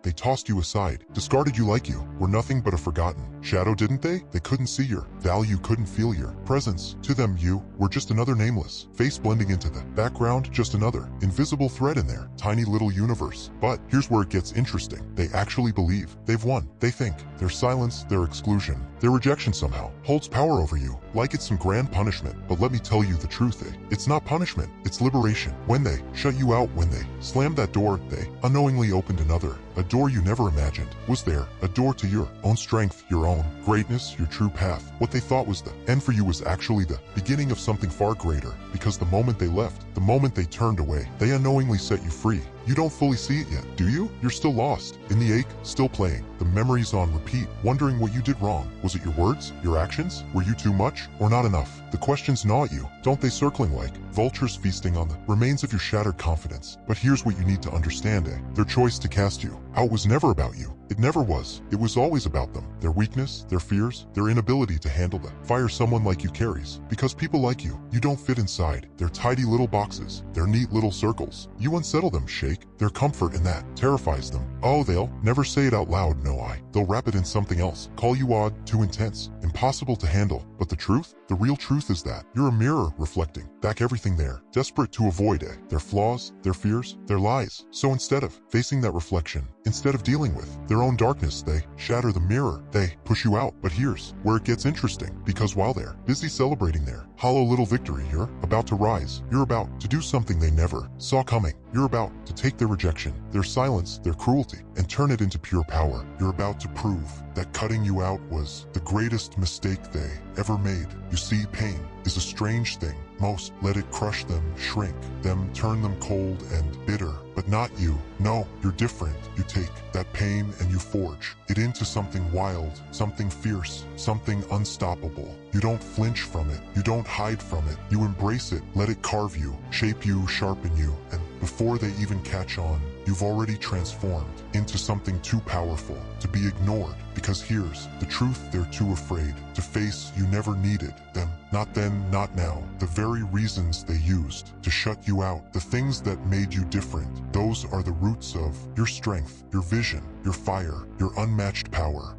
They tossed you aside, discarded you like you were nothing but a forgotten shadow, didn't they? They couldn't see your value, couldn't feel your presence. To them, you were just another nameless face blending into the background, just another invisible thread in their tiny little universe. But here's where it gets interesting. They actually believe they've won. They think their silence, their exclusion, their rejection somehow holds power over you, like it's some grand punishment. But let me tell you the truth, it's not punishment, it's liberation. When they shut you out, when they slammed that door, they unknowingly opened another. A door you never imagined was there. A door to your own strength, your own greatness, your true path. What they thought was the end for you was actually the beginning of something far greater. Because the moment they left, the moment they turned away, they unknowingly set you free. You don't fully see it yet, do you? You're still lost in the ache, still playing the memories on repeat, wondering what you did wrong. Was it your words, your actions? Were you too much or not enough? The questions gnaw at you, don't they, circling like vultures feasting on the remains of your shattered confidence. But here's what you need to understand, their choice to cast you out was never about you. It never was. It was always about them, their weakness, their fears, their inability to handle the fire someone like you carries. Because people like you don't fit inside their tidy little boxes, their neat little circles. You unsettle them, shake their comfort, and that terrifies them. Oh, they'll never say it out loud, no, they'll wrap it in something else, call you odd, too intense, impossible to handle. But the truth, the real truth is that you're a mirror reflecting back everything they're desperate to avoid, their flaws, their fears, their lies. So instead of facing that reflection, instead of dealing with their own darkness, they shatter the mirror, they push you out. But here's where it gets interesting, because while they're busy celebrating their hollow little victory, you're about to rise. You're about to do something they never saw coming. You're about to take their rejection, their silence, their cruelty, and turn it into pure power. You're about to prove that cutting you out was the greatest mistake they ever made. You see, pain is a strange thing. Most let it crush them, shrink them, turn them cold and bitter. But not you. No, you're different. You take that pain and you forge it into something wild, something fierce, something unstoppable. You don't flinch from it. You don't hide from it. You embrace it. Let it carve you, shape you, sharpen you, and before they even catch on, you've already transformed into something too powerful to be ignored. Because here's the truth they're too afraid to face. You never needed them. Not then, not now. The very reasons they used to shut you out, the things that made you different, those are the roots of your strength, your vision, your fire, your unmatched power.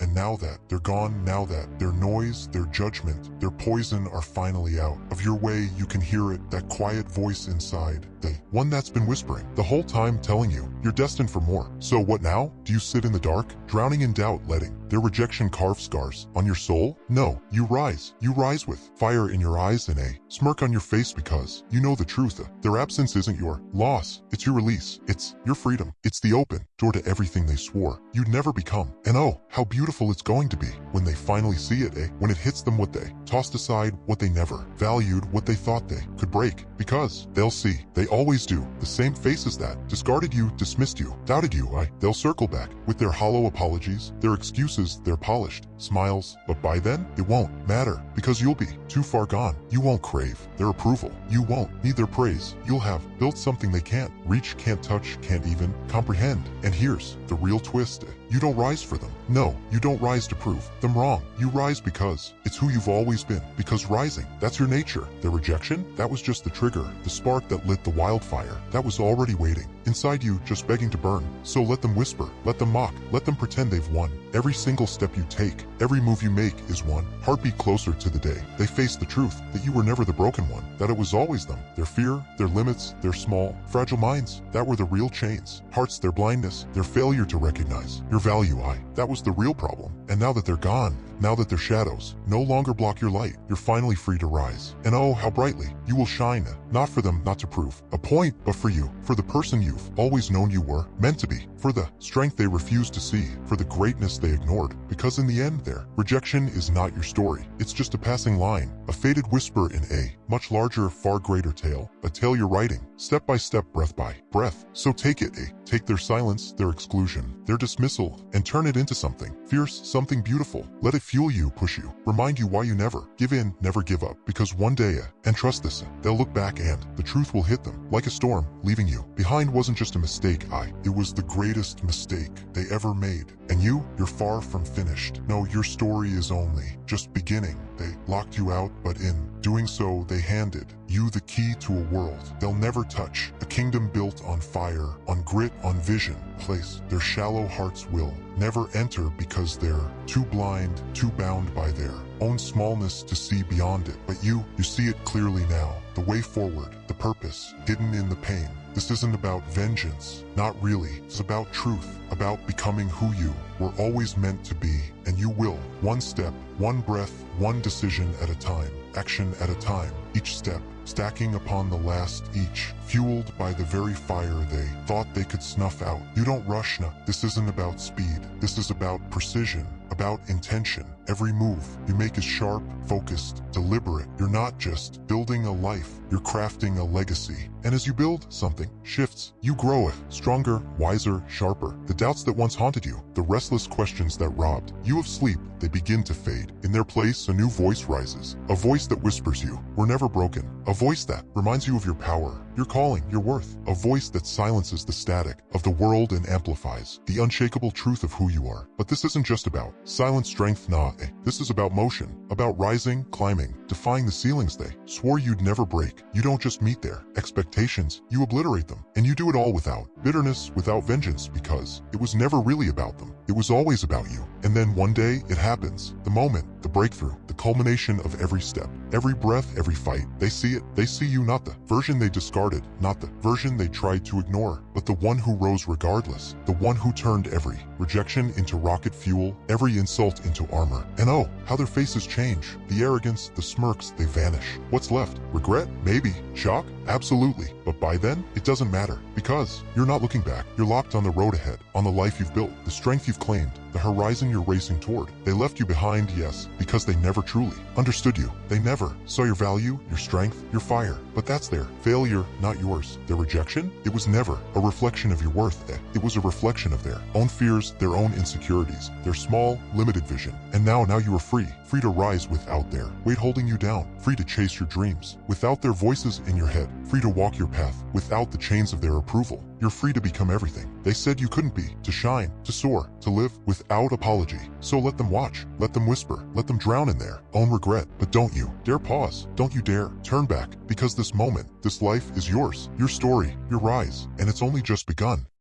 And now that they're gone, now that their noise, their judgment, their poison are finally out of your way, you can hear it, that quiet voice inside, the one that's been whispering the whole time, telling you you're destined for more. So what now? Do you sit in the dark, drowning in doubt, letting their rejection carve scars on your soul? No, you rise. You rise with fire in your eyes and a smirk on your face, because you know the truth. Their absence isn't your loss, it's your release. It's your freedom. It's the open door to everything they swore you'd never become. And oh, how beautiful it's going to be when they finally see it, when it hits them what they tossed aside, what they never valued, what they thought they could break. Because they'll see, they always do, the same faces that discarded you, dismissed you, doubted you. They'll circle back with their hollow apologies, their excuses, their polished smiles. But by then, it won't matter, because you'll be too far gone. You won't crave their approval. You won't need their praise. You'll have built something they can't reach, can't touch, can't even comprehend. And here's the real twist. You don't rise for them. No, you don't rise to prove them wrong. You rise because it's who you've always been. Because rising, that's your nature. Their rejection, that was just the trigger, the spark that lit the wildfire that was already waiting inside you, just begging to burn. So let them whisper, let them mock, let them pretend they've won. Every single step you take, every move you make is one heartbeat closer to the day they face the truth that you were never the broken one, that it was always them. Their fear, their limits, their small, fragile minds, that were the real chains. Hearts, their blindness, their failure to recognize your value. That was the real problem. And now that they're gone, now that their shadows no longer block your light, you're finally free to rise. And oh, how brightly you will shine, not for them, not to prove a point, but for you, for the person you've always known you were meant to be, for the strength they refused to see, for the greatness they ignored. Because in the end, their rejection is not your story. It's just a passing line, a faded whisper in a much larger, far greater tale, a tale you're writing, step by step, breath by breath. So take it, take their silence, their exclusion, their dismissal, and turn it into something fierce, something beautiful. Let it fuel you, push you, remind you why you never give in, never give up. Because one day, and trust this, they'll look back and the truth will hit them like a storm, leaving you behind. Wasn't just a mistake, it was the greatest mistake they ever made. And you're far from finished. No, your story is only just beginning. They locked you out, but in doing so, they handed you the key to a world they'll never touch, a kingdom built on fire, on grit, on vision, place their shallow hearts will never enter because they're too blind, too bound by their own smallness to see beyond it. But you see it clearly now, the way forward, the purpose, hidden in the pain. This isn't about vengeance, not really. It's about truth, about becoming who you were always meant to be, and you will. One step, one breath, one decision at a time, action at a time, each step stacking upon the last, each fueled by the very fire they thought they could snuff out. You don't rush now. This isn't about speed. This is about precision, about intention. Every move you make is sharp, focused, deliberate. You're not just building a life, you're crafting a legacy. And as you build, something shifts. You grow stronger, wiser, sharper. The doubts that once haunted you, the restless questions that robbed you of sleep, they begin to fade. In their place, a new voice rises. A voice that whispers you, we're never broken. A voice that reminds you of your power, your calling, your worth. A voice that silences the static of the world and amplifies the unshakable truth of who you are. But this isn't just about silent strength, nah. This is about motion, about rising, climbing, defying the ceilings they swore you'd never break. You don't just meet their expectations, you obliterate them. And you do it all without bitterness, without vengeance, because it was never really about them. It was always about you. And then one day, it happens. The moment, the breakthrough, the culmination of every step, every breath, every fight. They see it. They see you, not the version they discarded, not the version they tried to ignore, but the one who rose regardless, the one who turned every rejection into rocket fuel, every insult into armor. And oh, how their faces change. The arrogance, the smirks, they vanish. What's left? Regret? Maybe. Shock? Absolutely. But by then, it doesn't matter, because you're not looking back. You're locked on the road ahead, on the life you've built, the strength you've claimed, the horizon you're racing toward. They left you behind, yes, because they never truly understood you. They never saw your value, your strength, your fire. But that's their failure, not yours. Their rejection? It was never a reflection of your worth. It was a reflection of their own fears, their own insecurities, their small, limited vision. And now you are free. Free to rise without their weight holding you down. Free to chase your dreams without their voices in your head. Free to walk your path without the chains of their approval. You're free to become everything they said you couldn't be, to shine, to soar, to live without apology. So let them watch, let them whisper, let them drown in their own regret. But don't you dare pause. Don't you dare turn back, because this moment, this life is yours, your story, your rise, and it's only just begun.